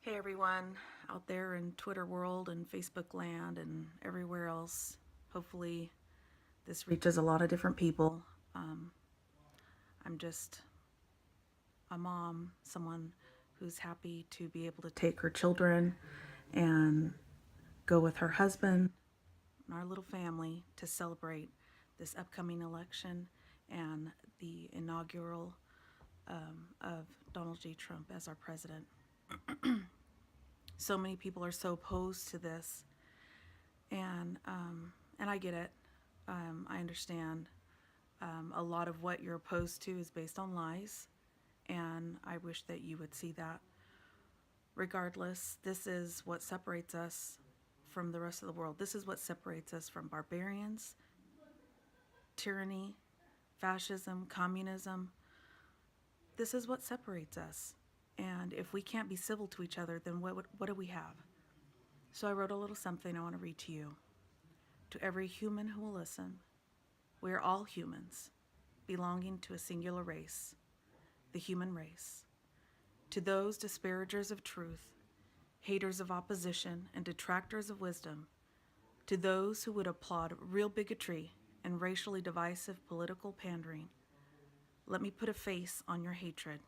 Hey everyone out there in Twitter world and Facebook land and everywhere else. Hopefully this reaches a lot of different people. Um, I'm just a mom, someone who's happy to be able to take her children and go with her husband and our little family to celebrate this upcoming election and the inaugural of Donald J. Trump as our president. So many people are so opposed to this, and I get it. I understand. A lot of what you're opposed to is based on lies, and I wish that you would see that. Regardless, this is what separates us from the rest of the world. This is what separates us from barbarians, tyranny, fascism, communism. This is what separates us. And if we can't be civil to each other, then what do we have? So I wrote a little something I want to read to you. To every human who will listen, we are all humans, belonging to a singular race, the human race. To those disparagers of truth, haters of opposition, and detractors of wisdom, to those who would applaud real bigotry and racially divisive political pandering, let me put a face on your hatred.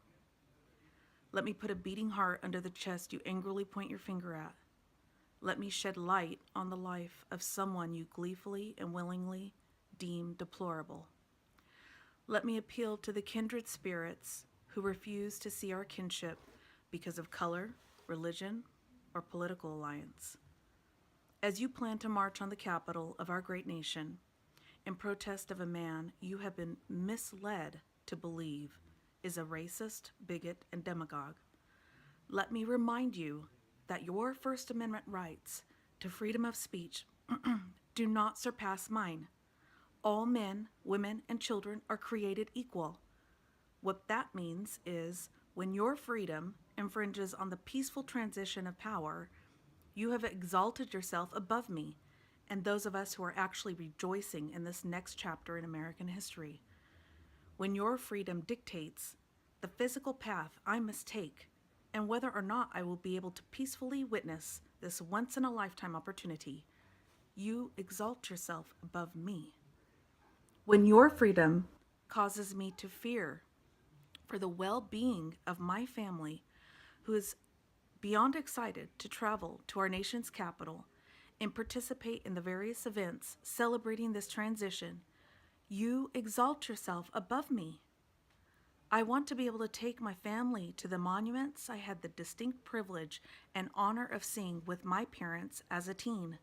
Let me put a beating heart under the chest you angrily point your finger at. Let me shed light on the life of someone you gleefully and willingly deem deplorable. Let me appeal to the kindred spirits who refuse to see our kinship because of color, religion, or political alliance. As you plan to march on the capital of our great nation in protest of a man you have been misled to believe is a racist, bigot, and demagogue, let me remind you that your First Amendment rights to freedom of speech do not surpass mine. All men, women, and children are created equal. What that means is when your freedom infringes on the peaceful transition of power, you have exalted yourself above me and those of us who are actually rejoicing in this next chapter in American history. When your freedom dictates the physical path I must take and whether or not I will be able to peacefully witness this once-in-a-lifetime opportunity, you exalt yourself above me. When your freedom causes me to fear for the well-being of my family, who is beyond excited to travel to our nation's capital and participate in the various events celebrating this transition, you exalt yourself above me. I want to be able to take my family to the monuments I had the distinct privilege and honor of seeing with my parents as a teen.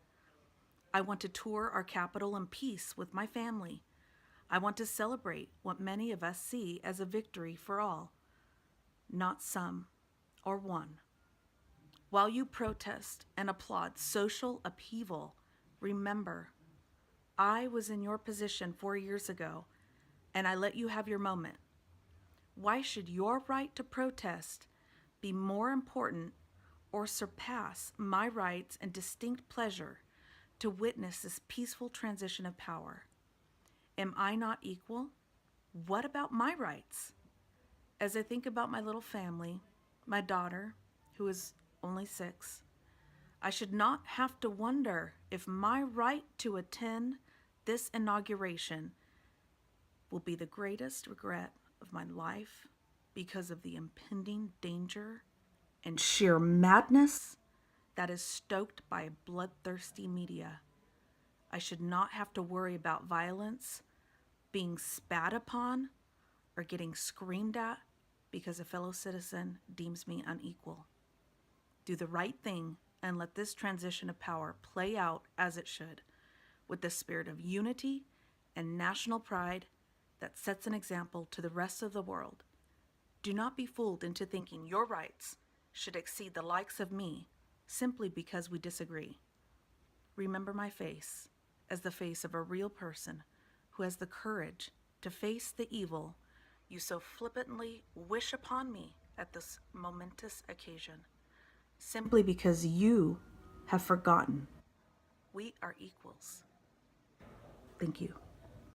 I want to tour our capital in peace with my family. I want to celebrate what many of us see as a victory for all, not some or one. While you protest and applaud social upheaval, remember, I was in your position 4 years ago, and I let you have your moment. Why should your right to protest be more important or surpass my rights and distinct pleasure to witness this peaceful transition of power? Am I not equal? What about my rights? As I think about my little family, my daughter, who is only 6, I should not have to wonder if my right to attend this inauguration will be the greatest regret of my life because of the impending danger and sheer madness that is stoked by bloodthirsty media. I should not have to worry about violence, being spat upon, or getting screamed at because a fellow citizen deems me unequal. Do the right thing and let this transition of power play out as it should, with the spirit of unity and national pride that sets an example to the rest of the world. Do not be fooled into thinking your rights should exceed the likes of me simply because we disagree. Remember my face as the face of a real person who has the courage to face the evil you so flippantly wish upon me at this momentous occasion, simply because you have forgotten we are equals. Thank you.